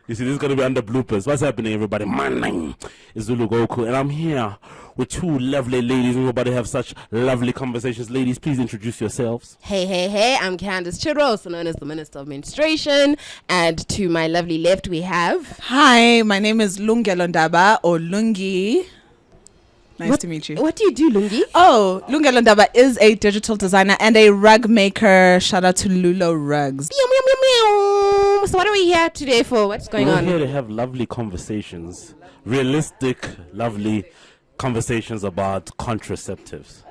You see, this is going to be under bloopers. What's happening, everybody? My name is Zulu Goku, and I'm here with two lovely ladies. We're about to have such lovely conversations. Ladies, please introduce yourselves. Hey, I'm Candace Chiro, also known as the Minister of Menstruation. And to my lovely left, we have... Hi, my name is Lungelo Ndaba, or Lungi. Nice to meet you. What do you do, Lungi? Oh, Lungelo Ndaba is a digital designer and a rug maker. Shout out to Lulo Rugs. Meow, meow, meow, meow. So what are we here today for? What's going on? We're here to have lovely conversations. Realistic, lovely conversations about contraceptives.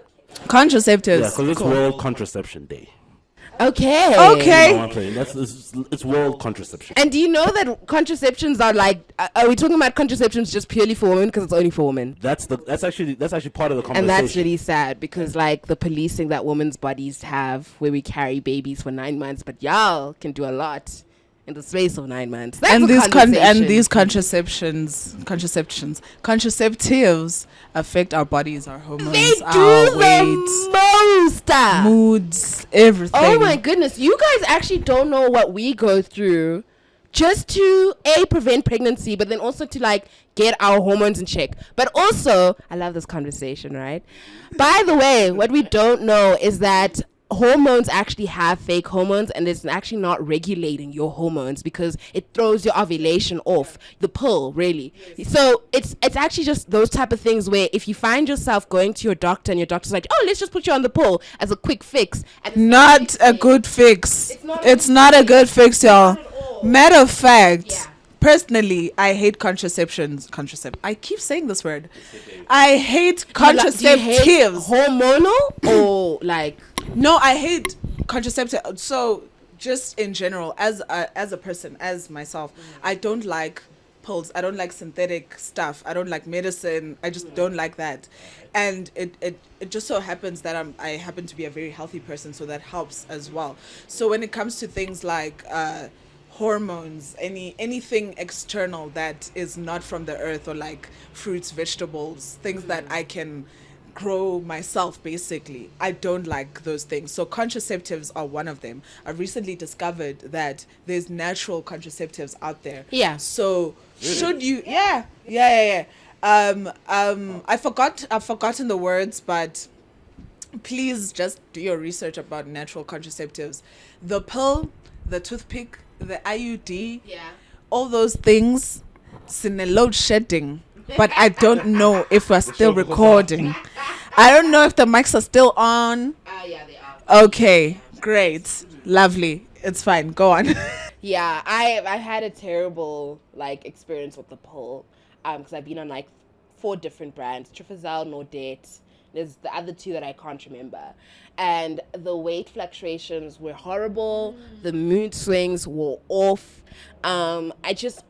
Contraceptives. Yeah, because it's World Contraception Day. Okay. It's World Contraception. And do you know that contraceptions are like... are we talking about contraceptions just purely for women because it's only for women? That's actually part of the conversation. And that's really sad because like the policing that women's bodies have where we carry babies for 9 months, but y'all can do a lot in the space of 9 months. That's and these contraceptives affect our bodies, our hormones, they do our weight, the most. moods, everything. Oh my goodness, you guys actually don't know what we go through just to prevent pregnancy, but then also to like get our hormones in check. But also, I love this conversation, right? By the way, what we don't know is that hormones actually have fake hormones, and it's actually not regulating your hormones because it throws your ovulation off the pill, really. So it's actually just those type of things where if you find yourself going to your doctor and your doctor's like, oh, let's just put you on the pill as a quick fix, not a good fix. It's not a good fix, y'all. Matter of fact, personally, I hate contraceptions. I keep saying this word. I hate contraceptives. Hormonal or like? No, I hate contraceptives. So, just in general, as a person, as myself, I don't like pills. I don't like synthetic stuff. I don't like medicine. I just don't like that. And it just so happens that I happen to be a very healthy person, so that helps as well. So when it comes to things like hormones, anything external that is not from the earth, or like fruits, vegetables, things that I can grow myself, basically, I don't like those things. So contraceptives are one of them. I've recently discovered that there's natural contraceptives out there. Yeah. So should you I've forgotten the words, but please just do your research about natural contraceptives. The pill, the toothpick, the IUD, all those things, load shedding. But I don't know if we're still recording. I don't know if the mics are still on. Yeah, they are. Okay, great, lovely. It's fine. Go on. Yeah, I've had a terrible like experience with the pill, because I've been on like 4 different brands: Trifazal, Nordet. There's the other 2 that I can't remember. And the weight fluctuations were horrible. The mood swings were off. I just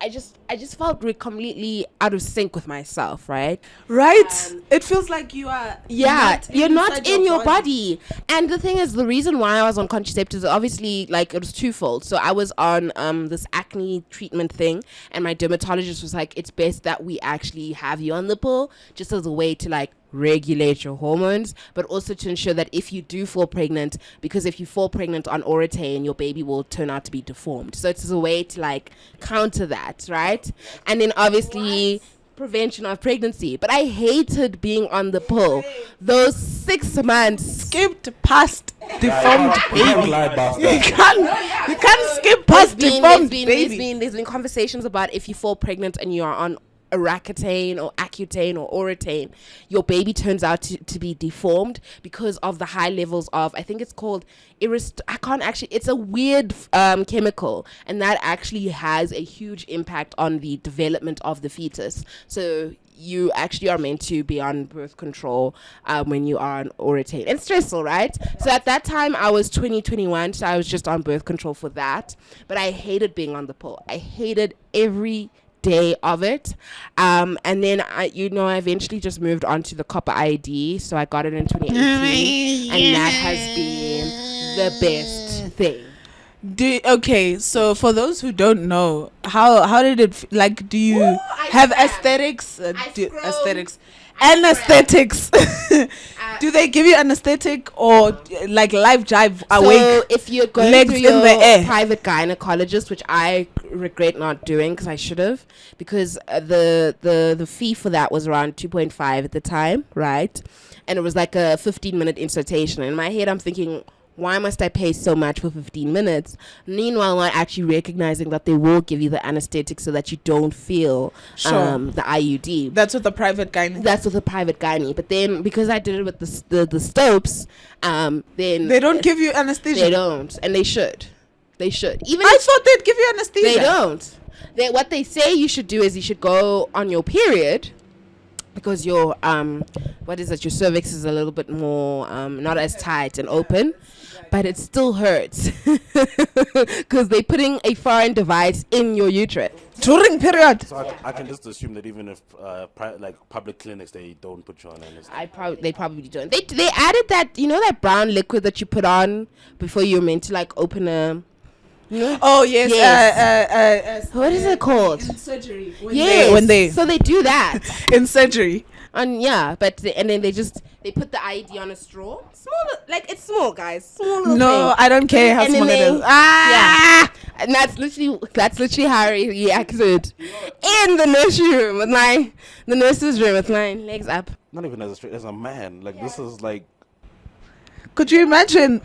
felt completely out of sync with myself, right? Right? It feels like you are... You're not in your body. And the thing is, the reason why I was on contraceptives, obviously, like, it was twofold. So I was on this acne treatment thing, and my dermatologist was like, it's best that we actually have you on the pill, just as a way to, like, regulate your hormones, but also to ensure that if you do fall pregnant, because if you fall pregnant on Oratane, your baby will turn out to be deformed. So it's a way to like counter that, right? And then obviously prevention of pregnancy. But I hated being on the pill. Those 6 months skipped past deformed baby. You can't skip past deformed baby. There's been conversations about if you fall pregnant and you are on Aracatane or Accutane or Oratane, your baby turns out to be deformed because of the high levels of, I think it's called it's a weird chemical, and that actually has a huge impact on the development of the fetus. So you actually are meant to be on birth control when you are on Oratane. And stressful, right? So at that time I was 21, so I was just on birth control for that. But I hated being on the pill. I hated every day of it, and then I eventually just moved on to the copper IUD, so I got it in 2018, and that has been the best thing. Okay, so for those who don't know, how did it like? Do you have aesthetics? Aesthetics. Do they give you anesthetic or like live jive awake? So if you're going legs through in your the air. private gynecologist, which I regret not doing because I should have, because the fee for that was around 2.5 at the time, right? And it was like a 15-minute insertion. In my head, I'm thinking, why must I pay so much for 15 minutes? Meanwhile, not actually recognizing that they will give you the anesthetic so that you don't feel the IUD. That's with the private gynae. That's with a private gynae. But then because I did it with the Stopes, then They don't give you anesthesia. they don't, and they should. They should. Even I if thought they'd give you anesthesia. they don't. What they say you should do is you should go on your period, because your your cervix is a little bit more not as tight and open, but it still hurts because they're putting a foreign device in your uterus During period. So I can just assume that even if like public clinics, they don't put you on anesthetic. They probably don't. They added that, that brown liquid that you put on before you're meant to like open a. Oh yes. Yes. What is it called? In surgery. So they do that. In surgery. And then they put the IED on a straw. Small, like it's small, guys. Small little No, thing. I don't care how And small then it is. Yeah. And that's literally how I reacted in the nursery room the nurse's room with my legs up. Not even as a man. Like this is like. Could you imagine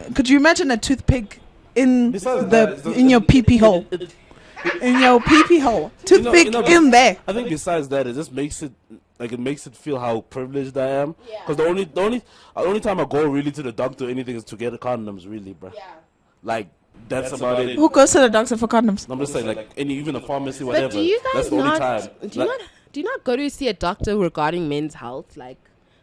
a toothpick in in your pee hole? In your pee hole. Toothpick in there. I think besides that, it just makes it feel how privileged I am. Because the only time I go really to the doctor or anything is to get condoms, really, bro. Yeah. Like that's about it. Who goes to the doctor for condoms? I'm just saying, like even a pharmacy, whatever. But do you that's guys the only not? time. Do you not go to see a doctor regarding men's health, like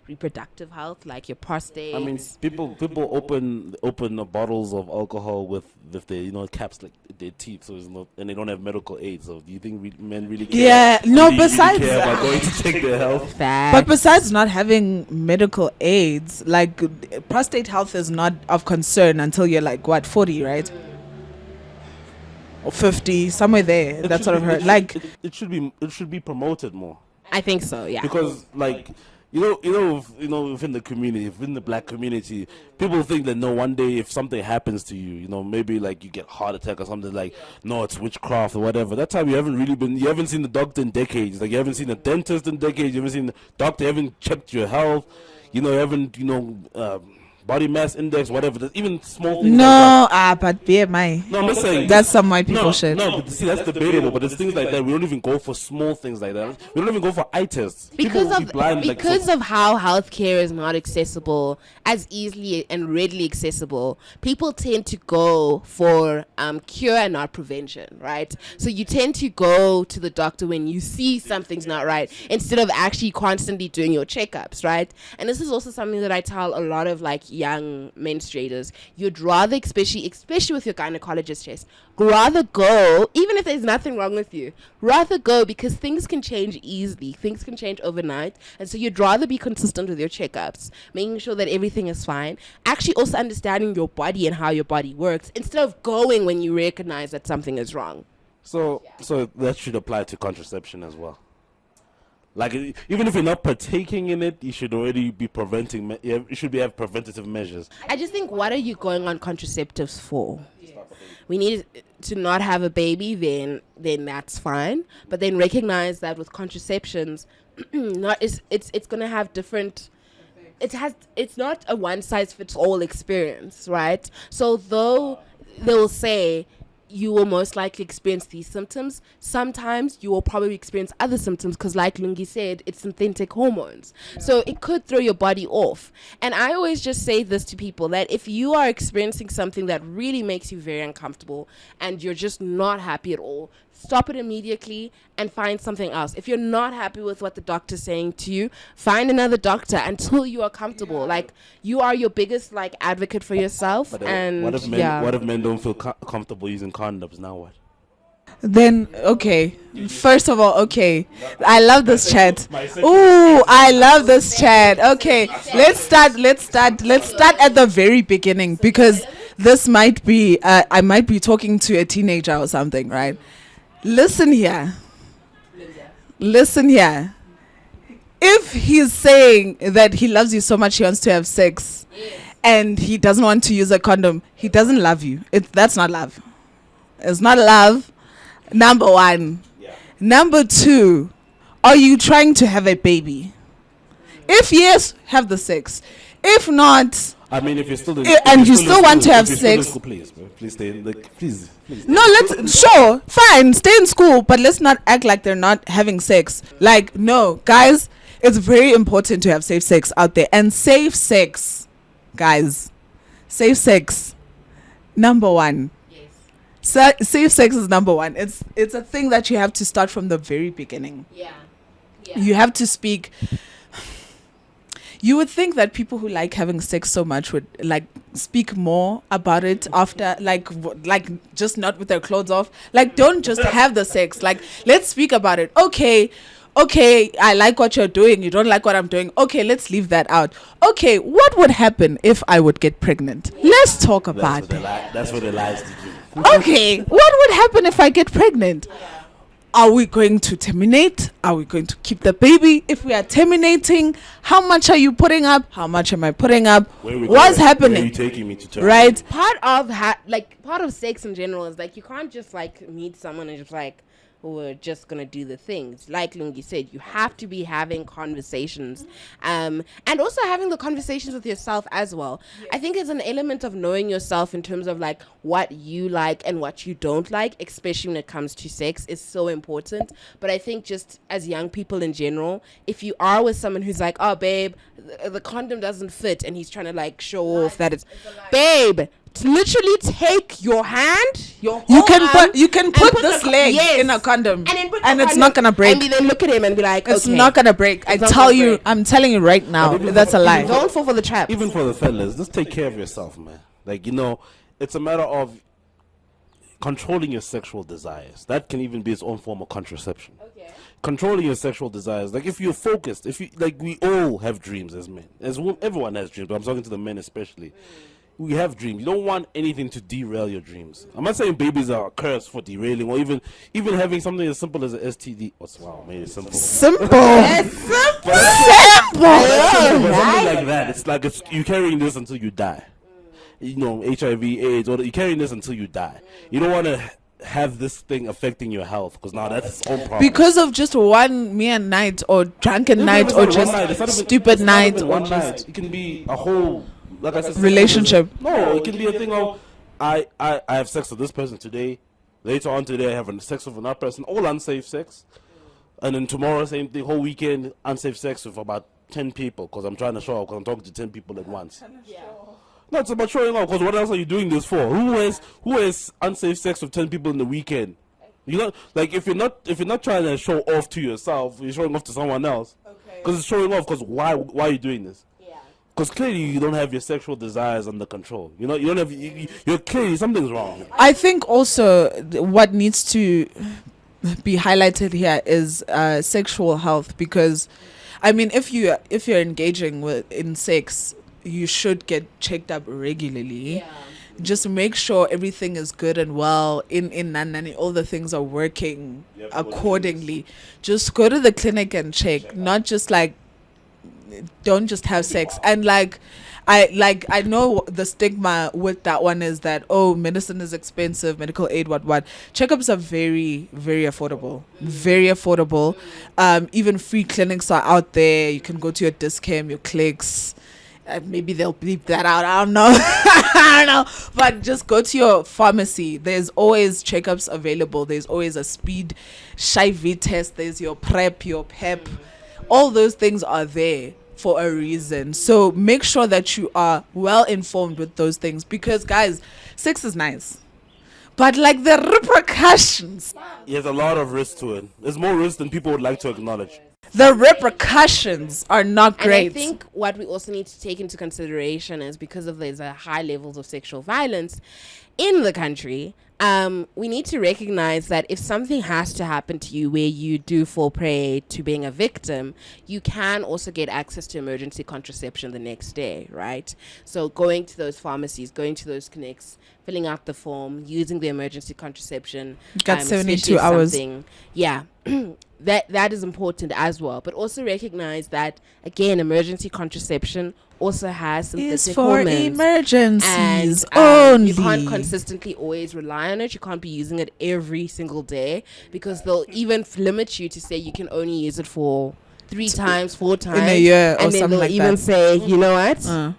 reproductive health, like your prostate? I mean, people open the bottles of alcohol with their caps like their teeth, so and they don't have medical aid. So do you think men really care? Yeah, no. Really Besides, care about going to check their health. Facts. but besides not having medical aids, like prostate health is not of concern until you're like what 40, right? Or 50, somewhere there. That's what I've heard. Like it should be promoted more. I think so. Yeah. Because like. within the community, within the black community, people think that one day if something happens to you, maybe like you get heart attack or something, like no, it's witchcraft or whatever. That time you haven't seen the doctor in decades. Like you haven't seen a dentist in decades. You haven't seen the doctor. You haven't checked your health. You haven't body mass index, whatever. There's even small things. no, but BMI. No, I'm just saying That's some white people shit. No, but see, that's debatable. But there's things like that. We don't even go for small things like that. We don't even go for eye tests. Because People be blind, of how healthcare is not accessible as easily and readily accessible, people tend to go for cure and not prevention, right? So you tend to go to the doctor when you see something's not right instead of actually constantly doing your checkups, right? And this is also something that I tell a lot of like young menstruators. You'd rather, especially with your gynecologist, rather go, even if there's nothing wrong with you, rather go, because things can change easily. Things can change overnight. And so you'd rather be consistent with your checkups, making sure that everything is fine, actually also understanding your body and how your body works, instead of going when you recognize that something is wrong. So that should apply to contraception as well. Like even if you're not partaking in it, you should already be preventing. You should have preventative measures. I just think, what are you going on contraceptives for? We need to not have a baby, then that's fine. But then recognize that with contraceptions, it's gonna have different. It's not a one size fits all experience, right? So though they will say you will most likely experience these symptoms, sometimes you will probably experience other symptoms, because like Lungi said, it's synthetic hormones. So it could throw your body off. And I always just say this to people, that if you are experiencing something that really makes you very uncomfortable and you're just not happy at all, stop it immediately and find something else. If you're not happy with what the doctor's saying to you, find another doctor until you are comfortable. Like, you are your biggest like advocate for yourself. But and what if men don't feel comfortable using condoms? Now what? Then okay. First of all, okay. I love this chat. Ooh, I love this chat. Okay, let's start at the very beginning, because this might be I might be talking to a teenager or something, right? Listen here. If if he's saying that he loves you so much he wants to have sex, and he doesn't want to use a condom, he doesn't love you. That's not love. It's not love. Number one. Number two, are you trying to have a baby? If yes, have the sex. If not, I mean, if you're still in, and you still want to have sex, school, please, bro. Please stay in. Like, please. no, sure, fine, stay in school, but let's not act like they're not having sex. Like, no, guys, it's very important to have safe sex out there. And safe sex, guys, safe sex, number one. Safe sex is number one. It's a thing that you have to start from the very beginning. You have to speak. You would think that people who like having sex so much would like speak more about it after, like just not with their clothes off. Like, don't just have the sex. Like, let's speak about it. Okay, I like what you're doing. You don't like what I'm doing. Okay, let's leave that out. Okay, what would happen if I would get pregnant? Let's talk about it. That's what it lies to do. Okay, what would happen if I get pregnant? Are we going to terminate? Are we going to keep the baby? If we are terminating, how much are you putting up? How much am I putting up? What's happening? Where are you taking me to terminate? Right? Part of sex in general is like you can't just like meet someone and just like, we're just gonna do the things. Like Lungi said, you have to be having conversations, and also having the conversations with yourself as well. I think it's an element of knowing yourself in terms of like what you like and what you don't like, especially when it comes to sex, is so important. But I think just as young people in general, if you are with someone who's like, oh babe, the condom doesn't fit, and he's trying to like show off that it's, babe, literally take your hand, you can put this leg in a condom, and it's not gonna break. And then look at him and be like, it's not gonna break. I'm telling you right now, that's a lie. Don't fall for the trap. Even for the fellas, just take care of yourself, man. Like, it's a matter of controlling your sexual desires. That can even be its own form of contraception. Controlling your sexual desires. Like, if you're focused, we all have dreams as men. Everyone has dreams, but I'm talking to the men especially. We have dreams. You don't want anything to derail your dreams. I'm not saying babies are cursed for derailing, or even having something as simple as an STD. Wow, man, it's simple. Simple. Simple. Something like that. It's like you're carrying this until you die. HIV, AIDS, or you're carrying this until you die. You don't want to have this thing affecting your health, because now that's its own problem. Because of just one mere night or drunken night or just stupid night or just. It can be a whole. Like I said, relationship. No, it can be a thing of I have sex with this person today. Later on today, I have sex with another person. All unsafe sex, and then tomorrow, same thing. Whole weekend, unsafe sex with about 10 people, because I'm trying to show up. Because I'm talking to 10 people at once. No, it's about showing up. Because what else are you doing this for? Who has unsafe sex with 10 people in the weekend? Like, if you're not trying to show off to yourself, you're showing off to someone else. Because it's showing off. Because why are you doing this? Because clearly you don't have your sexual desires under control. You don't have. You're clearly something's wrong. I think also what needs to be highlighted here is sexual health, because, I mean, if you're engaging in sex, you should get checked up regularly. Just make sure everything is good and well in Nanani, all the things are working accordingly. Just go to the clinic and check, not just like. Don't just have sex. And I know the stigma with that one is that, oh, medicine is expensive, medical aid, what checkups are very, very affordable, even free clinics are out there. You can go to your Discam, your clicks, maybe they'll bleep that out, I don't know. But just go to your pharmacy. There's always checkups available. There's always a speed HIV test. There's your PrEP, your PEP. All those things are there for a reason. So make sure that you are well informed with those things, because, guys, sex is nice, but like the repercussions. There's a lot of risk to it. There's more risk than people would like to acknowledge. The repercussions are not great. And I think what we also need to take into consideration is, because of these high levels of sexual violence in the country, we need to recognize that if something has to happen to you where you do fall prey to being a victim, you can also get access to emergency contraception the next day, right? So going to those pharmacies, going to those clinics, filling out the form, using the emergency contraception. Got 72 hours. Yeah. that is important as well. But also recognize that, again, emergency contraception also has synthetic Is for hormones. emergencies And only. you can't consistently always rely on it. You can't be using it every single day, because they'll even limit you to say you can only use it for 3 times, 4 times in a year, or and then something they'll like even that. say, you know what?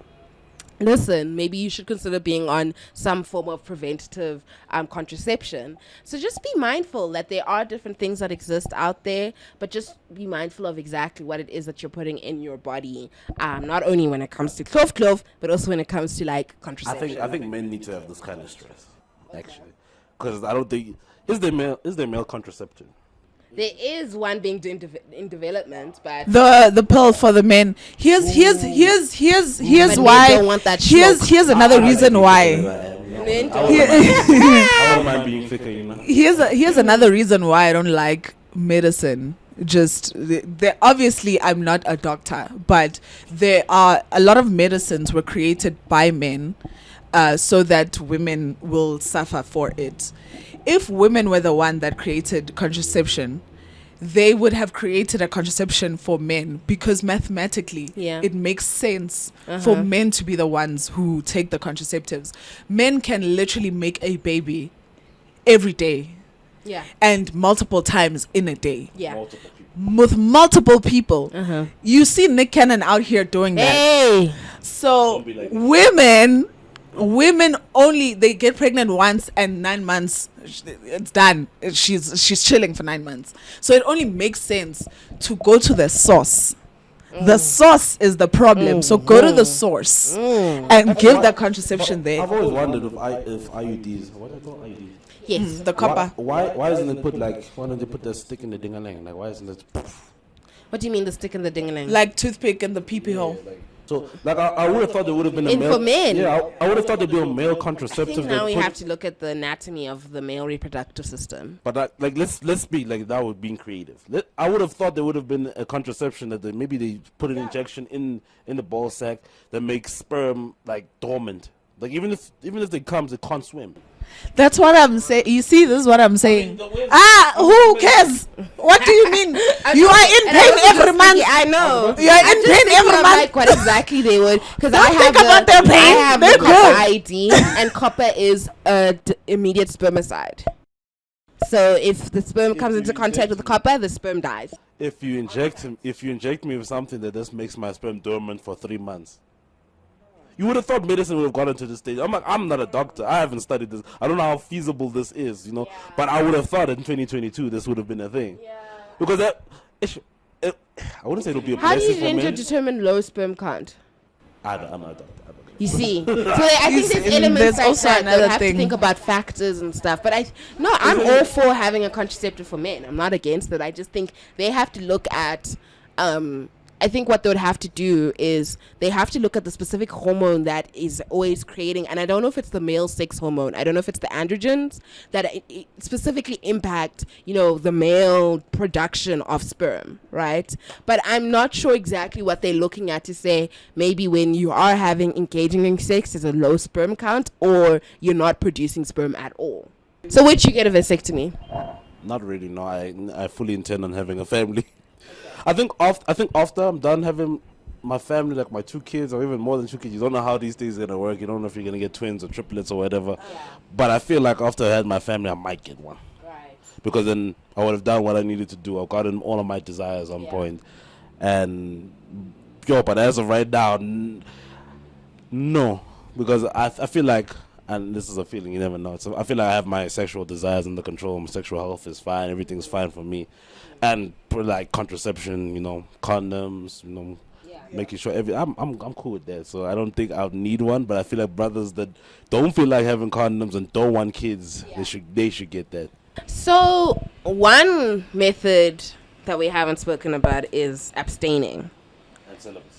Listen, Maybe you should consider being on some form of preventative contraception. So just be mindful that there are different things that exist out there, but just be mindful of exactly what it is that you're putting in your body. Not only when it comes to clove, but also when it comes to like contraception. I think men need to have this kind of stress, actually, because I don't think is there male contraception. There is one being in development, but the pill for the men. Here's men why. don't want that Here's another reason why. men don't I don't mind being thicker, you know. Here's another reason why I don't like medicine. Just there, obviously I'm not a doctor, but there are a lot of medicines were created by men, so that women will suffer for it. If women were the one that created contraception, they would have created a contraception for men, because mathematically it makes sense for men to be the ones who take the contraceptives. Men can literally make a baby every day and multiple times in a day. Multiple people. With multiple people. You see Nick Cannon out here doing that. Hey, So Don't be like women only, they get pregnant once, and 9 months it's done. She's chilling for 9 months. So it only makes sense to go to the source. The source is the problem. So go to the source and give the contraception there. I've always wondered if IUDs, what are they called, IUDs? yes. The copper. Why isn't it put like, why don't they put the stick in the ding-a-ling? Like, why isn't it? What do you mean the stick in the ding-a-ling? Like toothpick in the pee-pee hole. So, like, I would have thought there would have been a In male. for men. Yeah, I would have thought there'd be a male I contraceptive. think now that we put- have to look at the anatomy of the male reproductive system. But like, let's be like that would being creative. I would have thought there would have been a contraception that maybe they put an injection in the ball sack that makes sperm like dormant. Like even if they comes, it can't swim. That's what I'm saying. You see, this is what I'm saying. Who cares? What do you mean? You are in And I pain was every just month. thinking, I know. You are I'm in just pain thinking every of, month. like what exactly they would, because I Don't have think about their pain. I have They're the copper good. ID, and copper is immediate spermicide. So if the sperm comes into contact with the copper, the sperm dies. If you inject me with something that just makes my sperm dormant for 3 months, you would have thought medicine would have gotten to this stage. I'm not a doctor. I haven't studied this. I don't know how feasible this is, you know. But I would have thought in 2022 this would have been a thing. Because I wouldn't say it'll be a How do blessing you for then men. determine low sperm count? I'm not a doctor. You see, so I think there's and elements there's like also that. another They'll have thing. to think about factors and stuff. But I'm all for having a contraceptive for men. I'm not against it. I just think they have to look at. I think what they would have to do is they have to look at the specific hormone that is always creating, and I don't know if it's the male sex hormone. I don't know if it's the androgens that it specifically impact, the male production of sperm, right? But I'm not sure exactly what they're looking at to say maybe when you are engaging in sex is a low sperm count or you're not producing sperm at all. So would you get a vasectomy? Not really. No, I fully intend on having a family. I think after I'm done having my family, like my 2 kids or even more than 2 kids, you don't know how these things are gonna work. You don't know if you're gonna get twins or triplets or whatever. But I feel like after I had my family, I might get one. Right. Because then I would have done what I needed to do. I've gotten all of my desires on point. And but as of right now, no, because I feel like, and this is a feeling, you never know. So I feel like I have my sexual desires under control. My sexual health is fine. Everything's fine for me. And like contraception, condoms, making sure I'm cool with that. So I don't think I'll need one. But I feel like brothers that don't feel like having condoms and don't want kids, they should get that. So one method that we haven't spoken about is abstaining. And celibacy.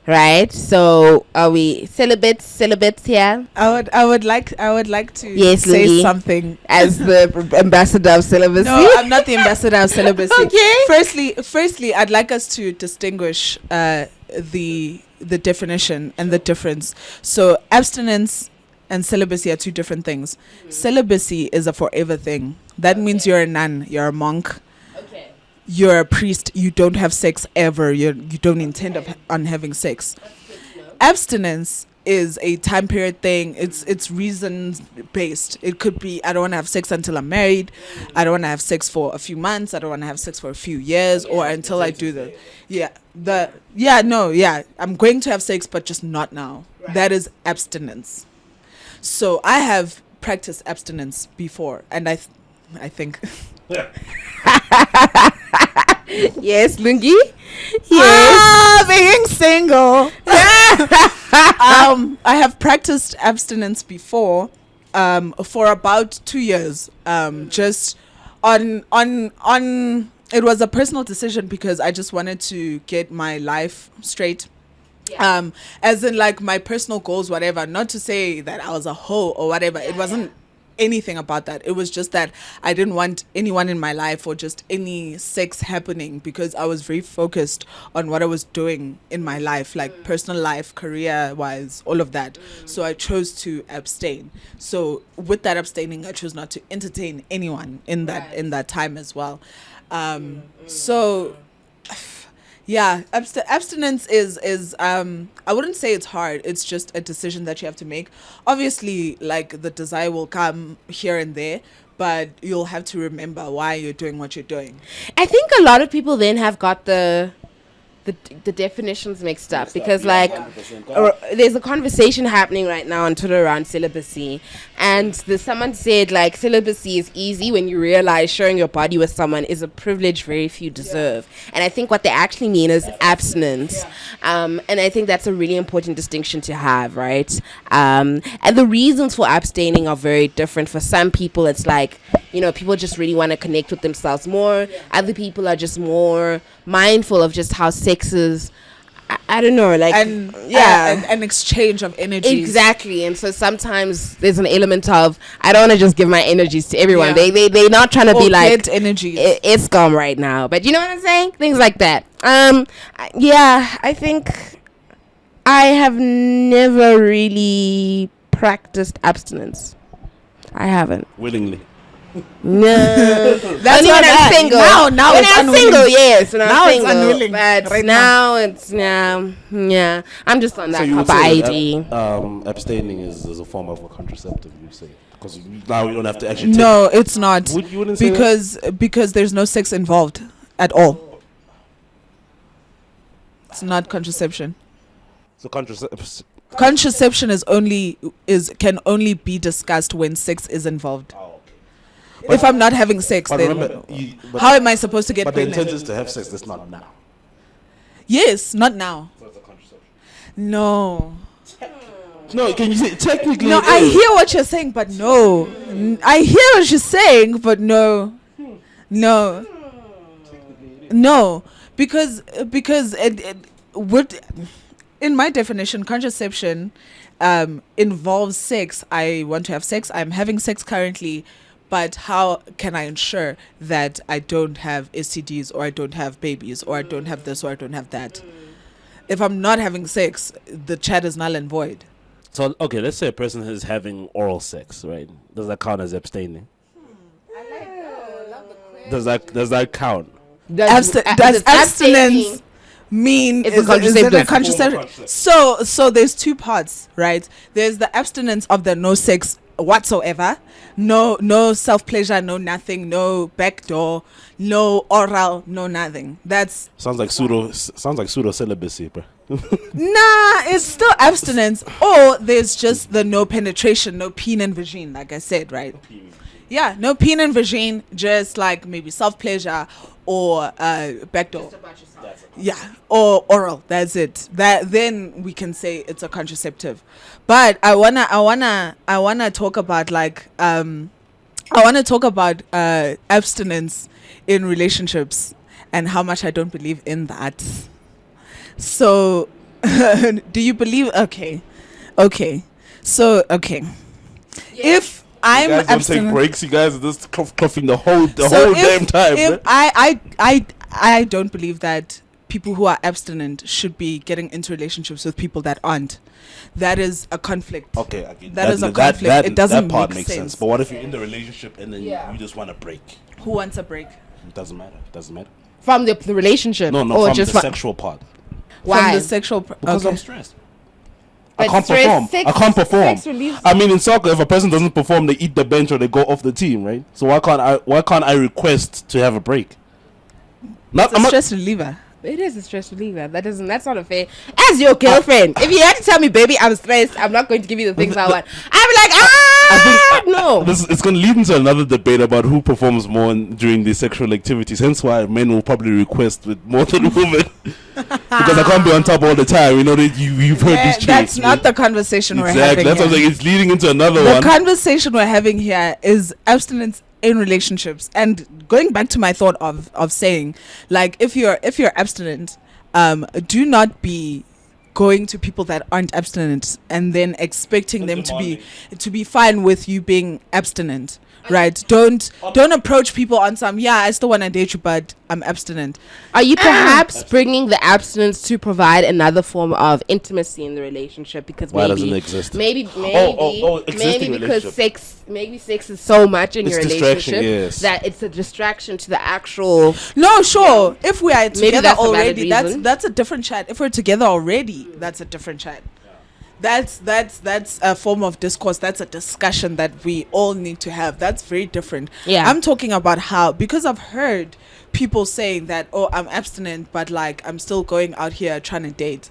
Right, so are we celibates here? I would like to Yes, say Lily. something. As the ambassador of celibacy? No, I'm not the ambassador of celibacy. Okay. Firstly, I'd like us to distinguish the definition and the difference. So abstinence and celibacy are 2 different things. Celibacy is a forever thing. That means you're a nun, you're a monk. Okay. you're a priest, you don't have sex ever, you don't intend on having sex. Abstinence is a time period thing. It's reasons based. It could be, I don't want to have sex until I'm married. I don't want to have sex for a few months. I don't want to have sex for a few years, or until I do I'm going to have sex, but just not now. Right. That is abstinence. So I have practiced abstinence before, and I think. Yes, Lungi. Yes, being single. I have practiced abstinence before, for about 2 years. Just on. It was a personal decision because I just wanted to get my life straight. Yeah. As in like my personal goals, whatever. Not to say that I was a hoe or whatever. It wasn't anything about that. It was just that I didn't want anyone in my life or just any sex happening, because I was very focused on what I was doing in my life, like personal life, career wise, all of that. So I chose to abstain. So with that abstaining, I chose not to entertain anyone in that time as well. So yeah, abstinence is I wouldn't say it's hard. It's just a decision that you have to make. Obviously, like, the desire will come here and there, but you'll have to remember why you're doing what you're doing. I think a lot of people then have got the definitions mixed up, because like there's a conversation happening right now on Twitter around celibacy, and someone said like celibacy is easy when you realize sharing your body with someone is a privilege very few deserve. And I think what they actually mean is abstinence. And I think that's a really important distinction to have, right? And the reasons for abstaining are very different. For some people it's like, you know, people just really want to connect with themselves more. Other people are just more mindful of just how sex is, I don't know, like, and an exchange of energy. Exactly. And so sometimes there's an element of, I don't want to just give my energies to everyone. They're not trying to be like energies. It's gone right now, but you know what I'm saying, things like that. I think I have never really practiced abstinence. I haven't willingly. No, that's only when I'm single. Now when it's I'm unwilling. single, yes. When now I'm it's single, unwilling. but right now it's yeah. I'm just on that So you would Papa say ID. that, abstaining is a form of a contraceptive, you say? Because now you don't have to actually take. No, it's not. You wouldn't say that? Because there's no sex involved at all. It's not contraception. So Contraception can only be discussed when sex is involved. If I'm not having sex, But then remember, how am I supposed to get but the pregnant? intent is to have sex. That's not now. Yes, not now. So it's a contraception. No. No, can you say technically? No, I hear what you're saying, but no. I hear what you're saying, but no. No. No. Because it would, in my definition, contraception involves sex. I want to have sex. I'm having sex currently. But how can I ensure that I don't have STDs, or I don't have babies, or I don't have this, or I don't have that? If I'm not having sex, the chat is null and void. So, okay, let's say a person is having oral sex, right? Does that count as abstaining? Does that count? Does abstinence mean It's is a it a contraceptive. contraceptive? So there's two parts, right? There's the abstinence of the no sex whatsoever, no self pleasure, no nothing, no backdoor, no oral, no nothing. That's Sounds like pseudo celibacy, bro. nah, it's still abstinence. Or there's just the no penetration, no peen and vagine, like I said, right? Yeah, no peen and vagine, just like maybe self pleasure or backdoor. Yeah, or oral. That's it. That then we can say it's a contraceptive. But I wanna talk about like abstinence in relationships and how much I don't believe in that. So, do you believe? Okay. So okay, if I'm You guys don't take breaks. You guys are just coughing the whole damn time. If I don't believe that people who are abstinent should be getting into relationships with people that aren't. That is a conflict. Okay, I get that is a conflict. It doesn't that part make makes sense. But what if you're in the relationship and then you just want a break? Who wants a break? It doesn't matter. From the relationship? No, or from just the sexual part. Why? From the sexual. Because I'm stressed. But I can't stress- perform. sex- I can't perform. sex relieves- I mean, in soccer, if a person doesn't perform, they eat the bench or they go off the team, right? So why can't I request to have a break? Not, It's a stress reliever. It is a stress reliever. That's not a fair. As your girlfriend, if you had to tell me, baby, I'm stressed, I'm not going to give you the things I want. I'd be like, no. It's going to lead into another debate about who performs more during the sexual activities. Hence why men will probably request with more than women. Because I can't be on top all the time. You know, you've heard these traits. That's not the conversation we're having. Exactly. That's what I'm here. saying. It's leading into another The one. conversation we're having here is abstinence in relationships, and going back to my thought of saying, like, if you're abstinent, do not be going to people that aren't abstinent and then expecting them to be fine with you being abstinent, right? Don't approach people on some, yeah, I still want to date you, but I'm abstinent. Are you perhaps bringing the abstinence to provide another form of intimacy in the relationship? Because Why maybe doesn't it exist? maybe existing because relationship. sex is so much in It's your distraction, relationship yes. that it's a distraction to the actual. No, sure. If we are together that's a valid already, reason. that's a different chat. If we're together already, that's a different chat. That's a form of discourse. That's a discussion that we all need to have. That's very different. Yeah. I'm talking about how, because I've heard people saying that, oh, I'm abstinent, but like I'm still going out here trying to date.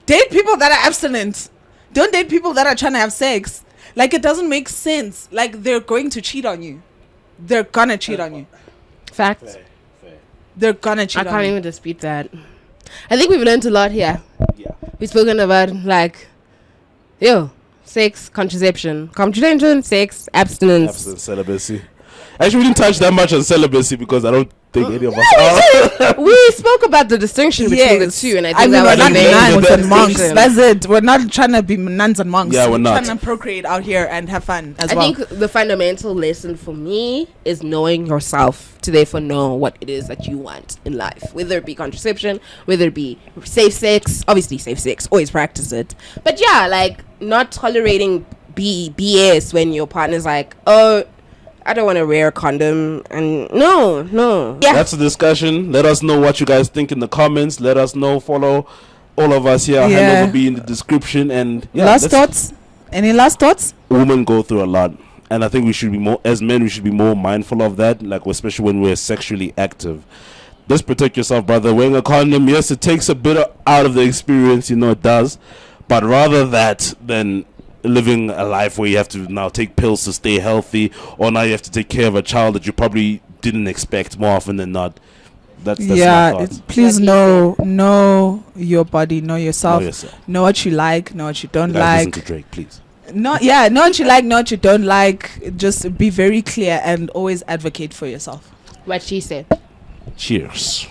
Date people that are abstinent. Don't date people that are trying to have sex. Like, it doesn't make sense. Like, they're going to cheat on you. They're gonna cheat on you. Facts. They're gonna cheat I on can't you. even dispute that. I think we've learned a lot here. Yeah. We've spoken about sex, contraception, sex, abstinence. Abstinence, celibacy. Actually, we didn't touch that much on celibacy because I don't think any of us are. We spoke about the distinction between the two, and I think mean, that we're was not very nuns Yeah, and monks. distinction. That's it. We're not trying to be nuns and monks. Yeah, we're not. trying to procreate out here and have fun as I well. think the fundamental lesson for me is knowing yourself to therefore know what it is that you want in life, whether it be contraception, whether it be safe sex. Obviously, safe sex, always practice it. But yeah, like not tolerating BS when your partner's like, oh, I don't want to wear a condom, and no. Yeah. That's a discussion. Let us know what you guys think in the comments. Let us know. Follow all of us here. Our handles will be in the description. And yeah, last thoughts? Any last thoughts? Women go through a lot, and I think we should be more, as men, we should be more mindful of that. Like, especially when we're sexually active. Just protect yourself, brother. Wearing a condom, yes, it takes a bit out of the experience. You know, it does. But rather that than living a life where you have to now take pills to stay healthy, or now you have to take care of a child that you probably didn't expect more often than not. That's my thoughts. Please know your body, know yourself, Know yourself. know what you like, know what you don't Guys, listen like. to Drake, please. Know what you like, know what you don't like. Just be very clear and always advocate for yourself. What she said. Cheers.